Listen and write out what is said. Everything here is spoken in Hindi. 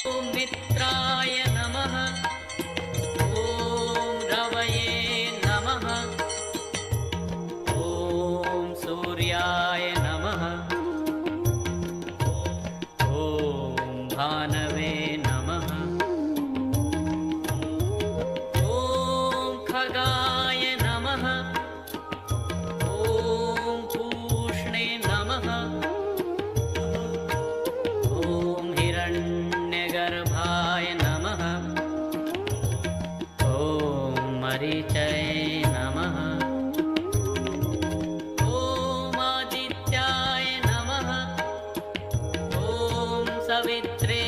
ॐ मित्राय नमः। ॐ रवये नमः। ॐ सूर्याय नमः। ॐ भानवे नमः। ॐ खगाय नमः। ॐ पूष्णे नमः। ॐ हिरण्यगर्भाय नमः। ॐ मरीचये नमः। ॐ आदित्याय नमः। ॐ सवित्रे